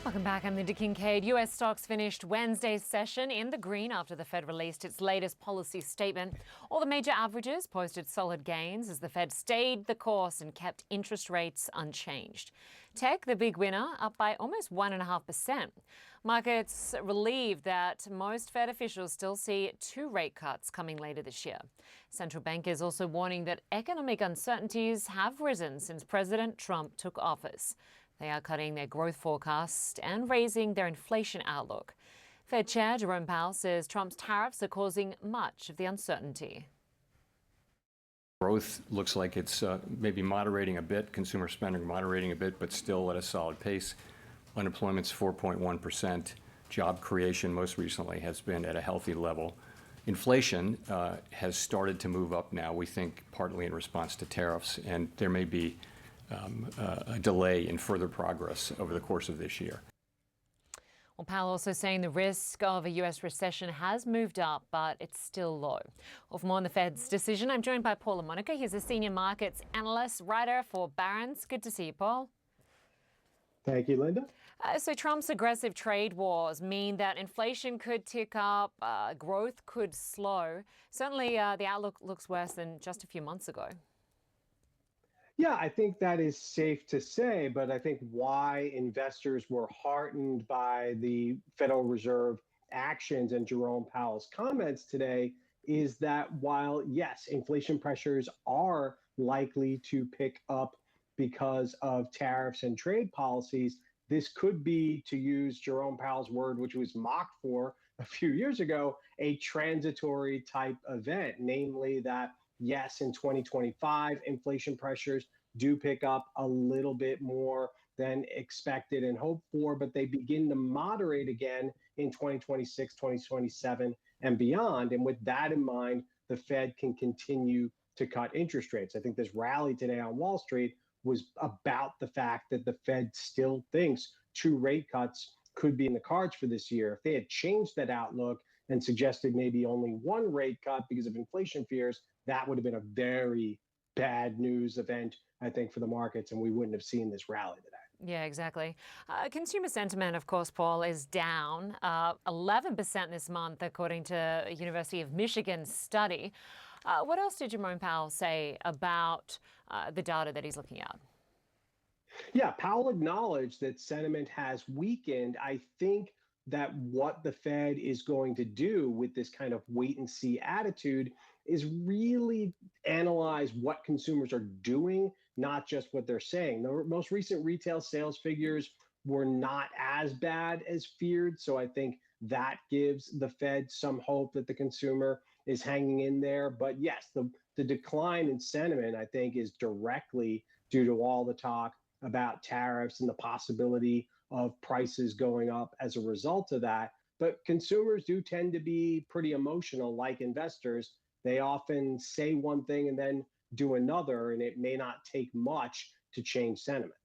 Welcome back. I'm Lynda Kinkade. U.S. stocks finished Wednesday's session in the green after the Fed released its latest policy statement. All the major averages posted solid gains as the Fed stayed the course and kept interest rates unchanged. Tech, the big winner, up by almost 1.5%. Markets relieved that most Fed officials still see 2 rate cuts coming later this year. Central bankers also warning that economic uncertainties have risen since President Trump took office. They are cutting their growth forecast and raising their inflation outlook. Fed Chair Jerome Powell says Trump's tariffs are causing much of the uncertainty. Growth looks like it's maybe moderating a bit, consumer spending moderating a bit, but still at a solid pace. Unemployment's 4.1%. Job creation most recently has been at a healthy level. Inflation has started to move up now, we think partly in response to tariffs, and there may be a delay in further progress over the course of this year. Well, Powell also saying the risk of a U.S. recession has moved up, but it's still low. Well, for more on the Fed's decision, I'm joined by Paul LaMonica. He's a senior markets analyst, writer for Barron's. Good to see you, Paul. Thank you, Lynda. So Trump's aggressive trade wars mean that inflation could tick up, growth could slow. Certainly, the outlook looks worse than just a few months ago. Yeah, I think that is safe to say, but I think why investors were heartened by the Federal Reserve actions and Jerome Powell's comments today is that while, yes, inflation pressures are likely to pick up because of tariffs and trade policies, this could be, to use Jerome Powell's word, which was mocked for a few years ago, a transitory type event, namely that yes, in 2025, inflation pressures do pick up a little bit more than expected and hoped for, but they begin to moderate again in 2026, 2027, and beyond. And with that in mind, the Fed can continue to cut interest rates. I think this rally today on Wall Street was about the fact that the Fed still thinks 2 rate cuts could be in the cards for this year. If they had changed that outlook and suggested maybe only 1 rate cut because of inflation fears, that would have been a very bad news event, I think, for the markets, and we wouldn't have seen this rally today. Yeah, exactly. Consumer sentiment, of course, Paul, is down 11% this month, according to a University of Michigan study. What else did Jerome Powell say about the data that he's looking at? Yeah, Powell acknowledged that sentiment has weakened. I think that what the Fed is going to do with this kind of wait and see attitude is really analyze what consumers are doing, not just what they're saying. The most recent retail sales figures were not as bad as feared. So I think that gives the Fed some hope that the consumer is hanging in there. But yes, the decline in sentiment, I think, is directly due to all the talk about tariffs and the possibility of prices going up as a result of that. But consumers do tend to be pretty emotional, like investors. They often say one thing and then do another, and it may not take much to change sentiment.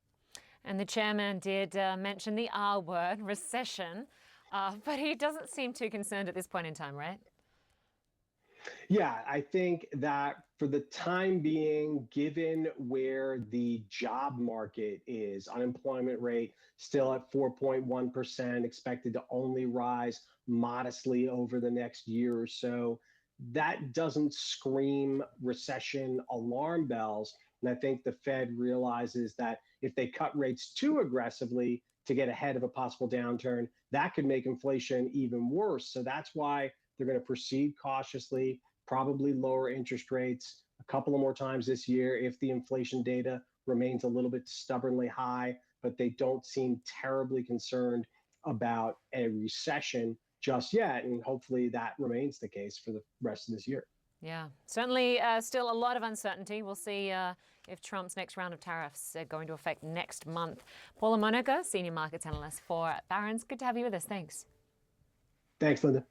And the chairman did mention the R word, recession, but he doesn't seem too concerned at this point in time, right? Yeah, I think that for the time being, given where the job market is, unemployment rate still at 4.1%, expected to only rise modestly over the next year or so, that doesn't scream recession alarm bells. And I think the Fed realizes that if they cut rates too aggressively to get ahead of a possible downturn, that could make inflation even worse. So that's why they're going to proceed cautiously, probably lower interest rates a couple of more times this year if the inflation data remains a little bit stubbornly high, but they don't seem terribly concerned about a recession just yet. And hopefully that remains the case for the rest of this year. Yeah, certainly still a lot of uncertainty. We'll see if Trump's next round of tariffs are going to affect next month. Paul LaMonica, senior markets analyst for Barron's. Good to have you with us. Thanks. Thanks, Lynda.